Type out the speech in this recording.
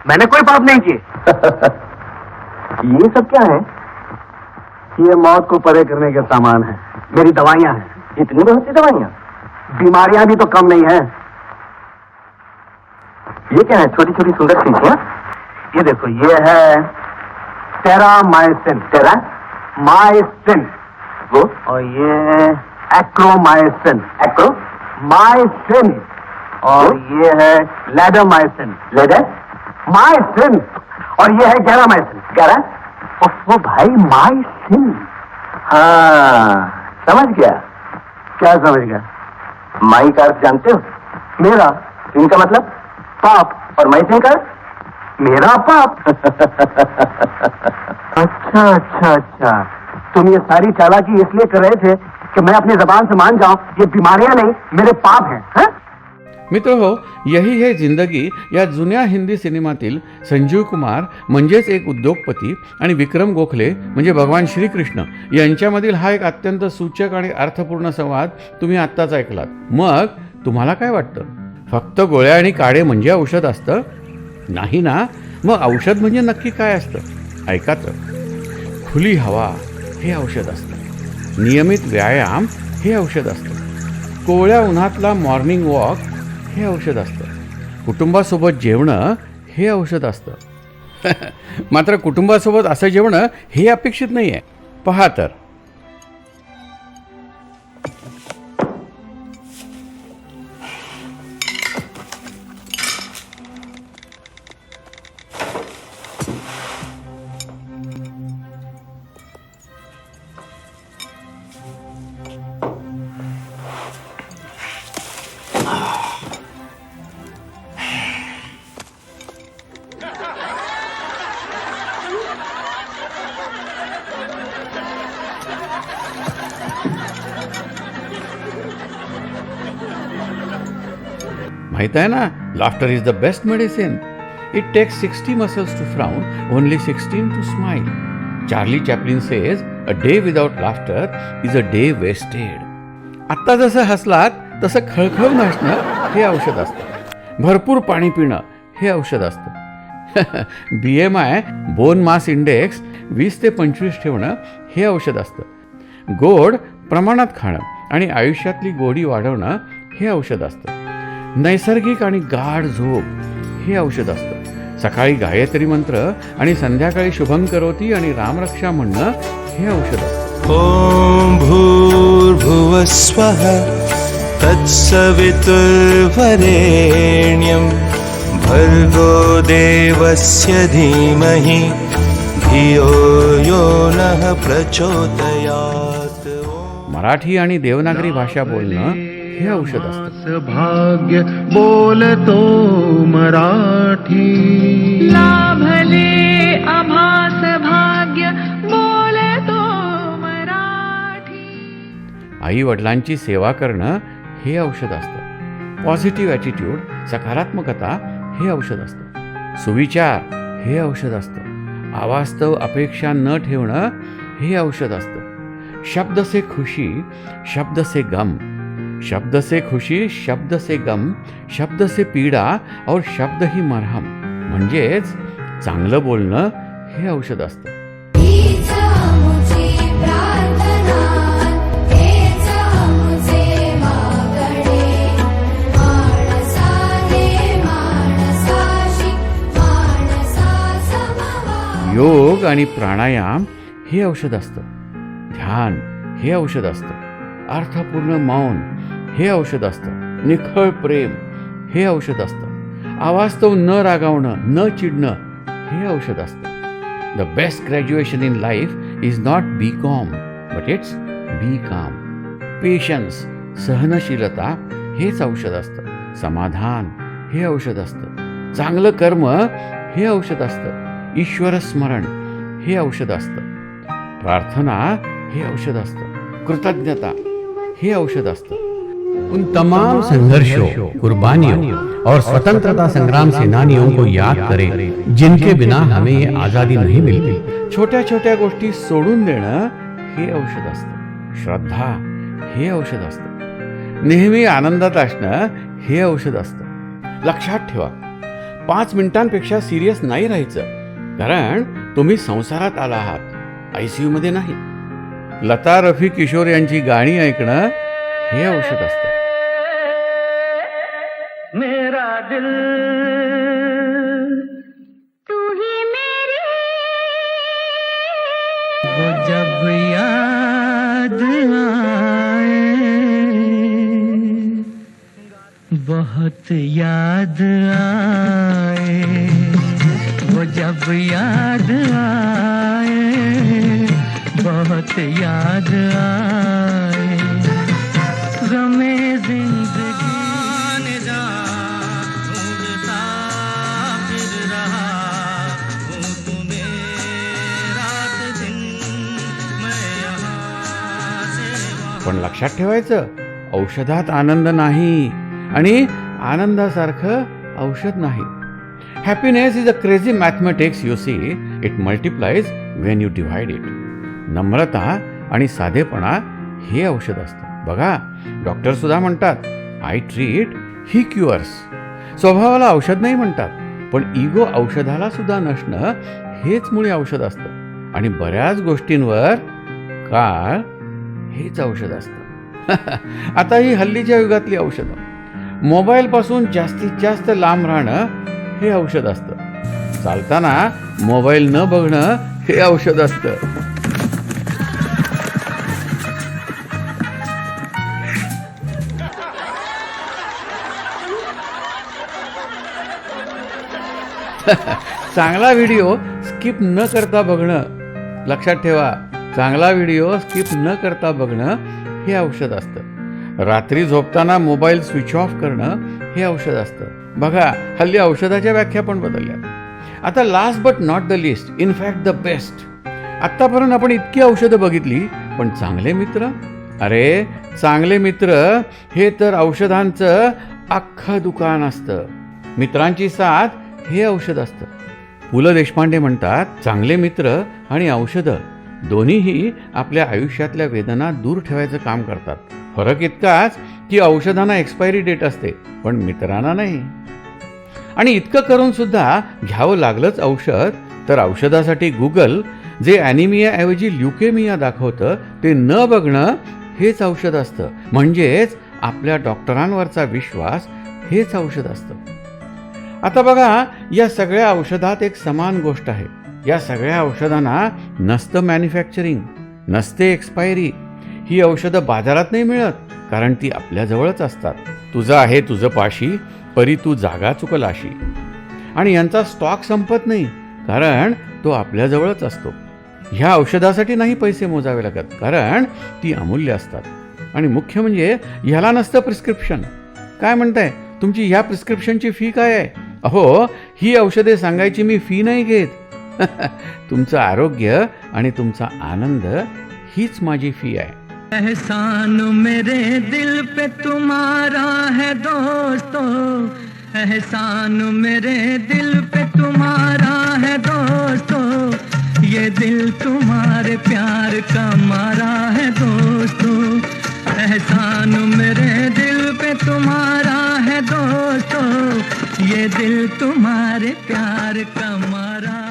मैंने कोई पाप नहीं किए। ये सब क्या है? ये मौत को परे करने के सामान है, मेरी दवाइयां हैं। इतनी बहुत सी दवाइयाँ? बीमारियां भी तो कम नहीं है। ये क्या है? छोटी छोटी सुंदर शीशियाँ? ये देखो, ये है टेरामाइसिन। टेरामाइसिन। वो? और ये है एक्रोमाइसिन। एक्रोमाइसिन। और ये है लैडोमाइसिन। लैडोमाइसिन। और ये है गैरामाइसिन। गैरा? वो भाई माइसिन। हाँ, समझ गया। क्या समझ गया? माई का अर्थ जानते हो? मेरा इनका मतलब पाप। और माई का अर्थ? मेरा पाप। अच्छा अच्छा अच्छा, तुम ये सारी चालाकी इसलिए कर रहे थे कि मैं अपनी जबान से मान जाऊं ये बीमारियां नहीं, मेरे पाप हैं, हैं? मित्र हो, यही है जिंदगी या जुन्या हिंदी सिनेमातील संजीव कुमार म्हणजेच एक उद्योगपती आणि विक्रम गोखले म्हणजे भगवान श्रीकृष्ण यांच्यामधील हा एक अत्यंत सूचक आणि अर्थपूर्ण संवाद तुम्ही आत्ताच ऐकलात. मग तुम्हाला काय वाटतं? फक्त गोळ्या आणि काढे म्हणजे औषध असतं? नाही ना. मग औषध म्हणजे नक्की काय असतं? ऐका तर. खुली हवा हे औषध असतं. नियमित व्यायाम हे औषध असतं. कोवळ्या उन्हातला मॉर्निंग वॉक हे औषध असतं. कुटुंबासोबत जेवणं हे औषध असतं. मात्र कुटुंबासोबत असं जेवणं हे अपेक्षित नाही आहे. पहा तर. माहित आहे ना, laughter is the best medicine. It takes 60 muscles to frown, only 16 to smile. Charlie Chaplin says a day without laughter is a day wasted. आत्ता जसं हसलात तसं खळखळून हसणं हे औषध असतं. भरपूर पाणी पिणं हे औषध असतं. BMI बोन मास इंडेक्स 20 ते 25 ठेवणं हे औषध असतं. गोड प्रमाणात खाणं आणि आयुष्यातली गोडी वाढवणं हे औषध असतं. नैसर्गिक आणि गाढ झोप हे औषध असतं. सकाळी गायत्री मंत्र आणि संध्याकाळी शुभं करोती आणि रामरक्षा म्हणणं हे औषध असतं. ओम भूर्भुवः स्वः तत्सवितुर्वरेण्यं भर्गो देवस्य धीमहि धियो यो नः प्रचोदयात्. मराठी आणि देवनागरी भाषा बोलणं हे औषध असतं. भाग्य बोलतो मराठी, लाभले आभास भाग्य बोलतो मराठी. आई वडिलांची सेवा करणं हे औषध असतं. पॉझिटिव्ह ॲटिट्यूड, सकारात्मकता हे औषध असतं. सुविचार हे औषध असतं. अवास्तव अपेक्षा न ठेवणं हे औषध असतं. शब्द से खुशी, शब्द से गम. शब्द से खुशी, शब्द से गम, शब्द से पीडा और शब्द ही मरहम. म्हणजेच चांगलं बोलणं हे औषध असतं. योग आणि प्राणायाम हे औषध असतं. ध्यान हे औषध असतं. अर्थपूर्ण मौन हे औषध असतं. निखळ प्रेम हे औषध असतं. अवास्तव न रागावणं, न चिडणं हे औषध असतं. The best graduation in life is not BCom but it's be calm. Patience, सहनशीलता हेच औषध असतं. समाधान हे औषध असतं. चांगलं कर्म हे औषध असतं. ईश्वर स्मरण हे औषध असतं. प्रार्थना हे औषध असतं. कृतज्ञता हे औषध असतं. उन तमाम संघर्षों, कुर्बानियों और स्वतंत्रता संग्राम सेनानियों को याद करें जिनके बिना हमें ये आज़ादी नहीं मिलती. छोट्या छोट्या गोष्टी सोडून देणं हे औषध असतं. श्रद्धा हे औषध असतं. नेहमी आनंदात असणं हे औषध असतं. लक्षात ठेवा, 5 मिनिटांपेक्षा सिरियस नाही राहायचं, कारण तुम्ही संसारात आला आहात, ICU मध्ये नाही. लता, रफी, किशोर यांची गाणी ऐकणं हे औषध असतं. मेरा दिल तू ही मेरी वो जब याद आए, बहुत याद आए, वो जब याद आए, बहुत याद आए, गमे जिंदगी जा ढूंढता फिर रहा हूँ तुम्हें, रात दिन मैं यहाँ से वहाँ. पण लक्षात ठेवायचं, औषधात आनंद नाही आणि आनंदासारखं औषध नाही. Happiness is a crazy mathematics, you see, it multiplies when you divide it. नम्रता आणि साधेपणा हे औषध असतं. बघा, डॉक्टर सुद्धा म्हणतात, आय ट्रीट, ही क्युअर्स. स्वभावाला औषध नाही म्हणतात, पण इगो औषधाला सुद्धा नसणं हेच मुळे औषध असतं. आणि बऱ्याच गोष्टींवर काळ हेच औषध असतं. आता ही हल्लीच्या युगातली औषधं, मोबाईलपासून जास्तीत जास्त लांब राहणं हे औषध असतं. चालताना मोबाईल न बघणं हे औषध असतं. चांगला व्हिडिओ स्किप न करता बघणं, लक्षात ठेवा, चांगला व्हिडिओ स्किप न करता बघणं हे औषध असतं. रात्री झोपताना मोबाईल स्विच ऑफ करणं हे औषध असतं. बघा, हल्ली औषधाच्या व्याख्या पण बदलल्या. आता last but not the list, in fact the best. आत्तापर्यंत आपण इतकी औषधं बघितली, पण चांगले मित्र, अरे चांगले मित्र हे तर औषधांचं अख्खं दुकान असतं. मित्रांची साथ हे औषध असतं. पु ल देशपांडे म्हणतात, चांगले मित्र आणि औषधं दोन्हीही आपल्या आयुष्यातल्या वेदना दूर ठेवायचं काम करतात. फरक इतकाच की औषधांना एक्सपायरी डेट असते, पण मित्रांना नाही. आणि इतकं करून सुद्धा घ्यावं लागलंच औषध, तर औषधासाठी गुगल जे ॲनिमियाऐवजी ल्युकेमिया दाखवतं ते न बघणं हेच औषध असतं. म्हणजेच आपल्या डॉक्टरांवरचा विश्वास हेच औषध असतं. आता बघा, या सगळ्या औषधात एक समान गोष्ट आहे. या सगळ्या औषधांना नसतं मॅन्युफॅक्चरिंग, नसते एक्सपायरी. ही औषधं बाजारात नाही मिळत, कारण ती आपल्याजवळच असतात. तुझं आहे तुझं पाशी, परी तू जागा चुकलाशी. आणि यांचा स्टॉक संपत नाही, कारण तो आपल्याजवळच असतो. ह्या औषधासाठी नाही पैसे मोजावे लागत, कारण ती अमूल्य असतात. आणि मुख्य म्हणजे ह्याला नसतं प्रिस्क्रिप्शन. काय म्हणताय, तुमची ह्या प्रिस्क्रिप्शनची फी काय आहे? अहो, ही औषधे सांगायची मी फी नाही घेत. तुमचं आरोग्य आणि तुमचा आनंद हीच माझी फी आहे. एहसान मेरे दिल पे तुम्हारा है दोस्तों, एहसान मेरे दिल पे तुम्हारा है दोस्तों, ये दिल तुम्हारे प्यार का मारा है दोस्तों, एहसान मेरे दिल पे तुम्हारा है दोस्तों, ये दिल तुम्हारे प्यार का मारा